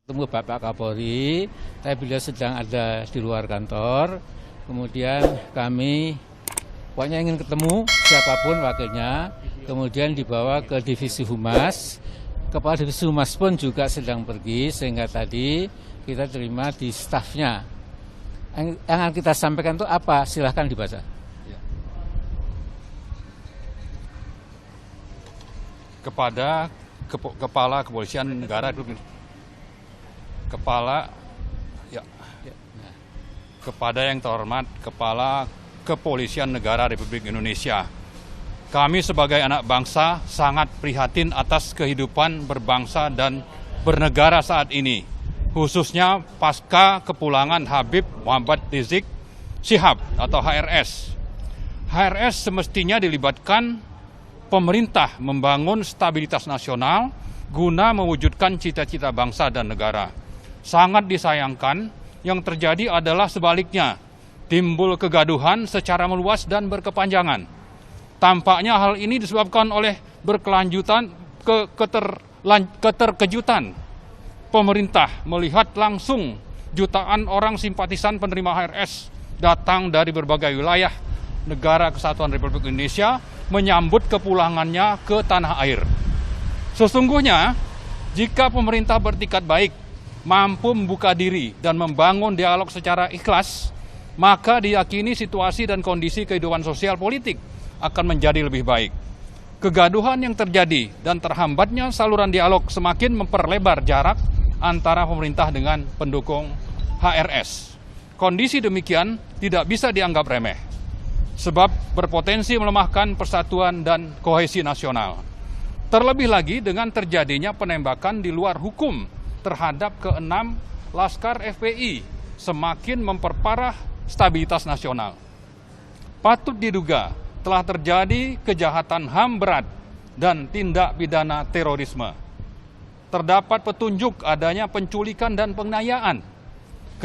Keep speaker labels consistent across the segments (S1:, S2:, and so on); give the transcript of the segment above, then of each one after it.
S1: Ketemu Bapak Kapolri, tapi beliau sedang ada di luar kantor. Kemudian kami pokoknya ingin ketemu siapapun wakilnya, kemudian dibawa ke Divisi Humas. Kepala Divisi Humas pun juga sedang pergi, sehingga tadi kita terima di stafnya. Yang akan kita sampaikan itu apa? Silahkan dibaca.
S2: Kepada Kepala Kepolisian Negara kepada yang terhormat Kepala Kepolisian Negara Republik Indonesia. Kami sebagai anak bangsa sangat prihatin atas kehidupan berbangsa dan bernegara saat ini, khususnya pasca kepulangan Habib Muhammad Rizik Syihab atau HRS. HRS semestinya dilibatkan pemerintah membangun stabilitas nasional guna mewujudkan cita-cita bangsa dan negara. Sangat disayangkan, yang terjadi adalah sebaliknya, timbul kegaduhan secara meluas dan berkepanjangan. Tampaknya hal ini disebabkan oleh berkelanjutan keterkejutan pemerintah melihat langsung jutaan orang simpatisan penerima HRS datang dari berbagai wilayah negara Kesatuan Republik Indonesia menyambut kepulangannya ke tanah air. Sesungguhnya, jika pemerintah bertikad baik, mampu membuka diri dan membangun dialog secara ikhlas, maka diyakini situasi dan kondisi kehidupan sosial politik akan menjadi lebih baik. Kegaduhan yang terjadi dan terhambatnya saluran dialog semakin memperlebar jarak antara pemerintah dengan pendukung HRS. Kondisi demikian tidak bisa dianggap remeh, sebab berpotensi melemahkan persatuan dan kohesi nasional. Terlebih lagi dengan terjadinya penembakan di luar hukum terhadap ke-6 Laskar FPI semakin memperparah stabilitas nasional. Patut diduga telah terjadi kejahatan HAM berat dan tindak pidana terorisme. Terdapat petunjuk adanya penculikan dan penganiayaan.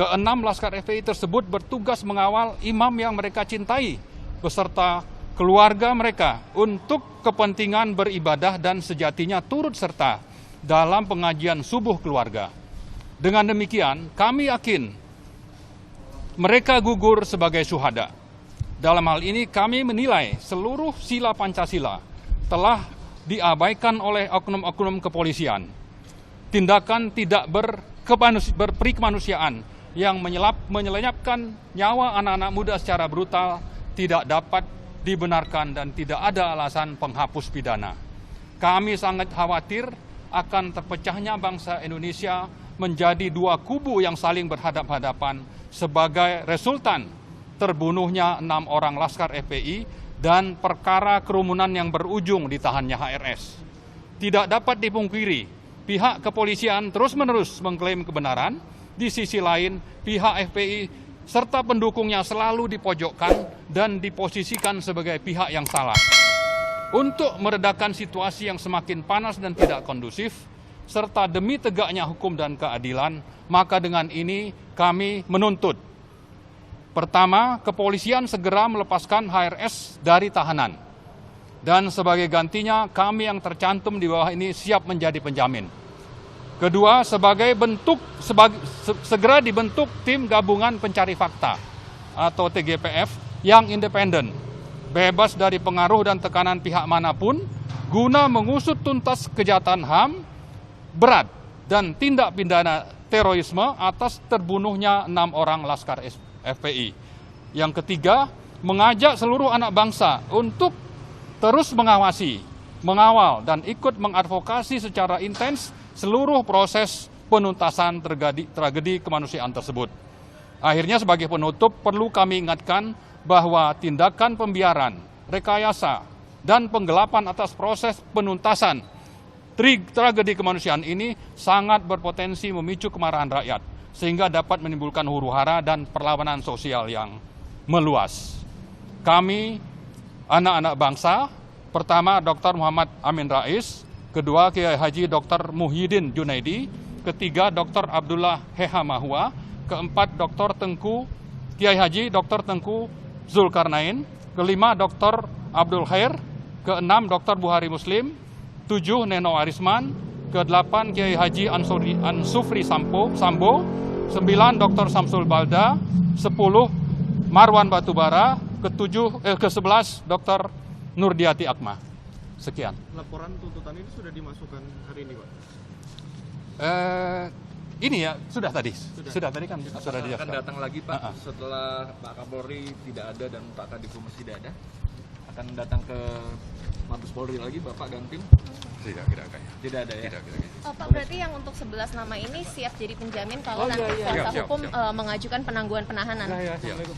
S2: Ke-6 Laskar FPI tersebut bertugas mengawal imam yang mereka cintai beserta keluarga mereka untuk kepentingan beribadah dan sejatinya turut serta dalam pengajian subuh keluarga. Dengan demikian, kami yakin mereka gugur sebagai syuhada. Dalam hal ini kami menilai seluruh sila Pancasila telah diabaikan oleh oknum-oknum kepolisian. Tindakan tidak berperi kemanusiaan yang menyelenyapkan nyawa anak-anak muda secara brutal tidak dapat dibenarkan dan tidak ada alasan penghapus pidana. Kami sangat khawatir akan terpecahnya bangsa Indonesia menjadi dua kubu yang saling berhadap-hadapan sebagai resultan terbunuhnya 6 orang Laskar FPI dan perkara kerumunan yang berujung ditahannya HRS. Tidak dapat dipungkiri, pihak kepolisian terus-menerus mengklaim kebenaran, di sisi lain pihak FPI serta pendukungnya selalu dipojokkan dan diposisikan sebagai pihak yang salah. Untuk meredakan situasi yang semakin panas dan tidak kondusif, serta demi tegaknya hukum dan keadilan, maka dengan ini kami menuntut. Pertama, kepolisian segera melepaskan HRS dari tahanan. Dan sebagai gantinya, kami yang tercantum di bawah ini siap menjadi penjamin. Kedua, segera dibentuk tim gabungan pencari fakta atau TGPF yang independen, bebas dari pengaruh dan tekanan pihak manapun, guna mengusut tuntas kejahatan HAM berat dan tindak pidana terorisme atas terbunuhnya 6 orang Laskar FPI. Yang ketiga, mengajak seluruh anak bangsa untuk terus mengawasi, mengawal, dan ikut mengadvokasi secara intens seluruh proses penuntasan tragedi kemanusiaan tersebut. Akhirnya sebagai penutup perlu kami ingatkan bahwa tindakan pembiaran, rekayasa, dan penggelapan atas proses penuntasan tragedi kemanusiaan ini sangat berpotensi memicu kemarahan rakyat, sehingga dapat menimbulkan huru-hara dan perlawanan sosial yang meluas. Kami, anak-anak bangsa, pertama Dr. Muhammad Amin Rais, kedua Kiai Haji Dr. Muhyiddin Junaidi, ketiga Dr. Abdullah Heha Mahua, keempat Dr. Kiai Haji Dr. Tengku Zulkarnain, kelima Dr. Abdul Khair, keenam Dr. Buhari Muslim, 7 Neno Arisman, ke-8 Kiai Haji Ansufri Sambo, 9 Dr. Samsul Balda, 10 Marwan Batubara, ke-11 Dr. Nurdiati Akma. Sekian.
S3: Laporan tuntutan ini sudah dimasukkan hari ini, Pak?
S2: Ini ya sudah tadi kan sudah
S4: akan
S2: dijelaskan.
S4: datang lagi Pak setelah Pak Kapolri tidak ada dan Pak Kadifhumas tidak ada, akan datang ke Mabes Polri lagi Bapak dan tim?
S2: Tidak kayaknya.
S4: Tidak ada ya?
S2: Tidak.
S5: Pak, berarti yang untuk 11 nama ini siap jadi penjamin kalau nanti kuasa
S2: Siap.
S5: hukum mengajukan penangguhan penahanan?
S2: Assalamualaikum.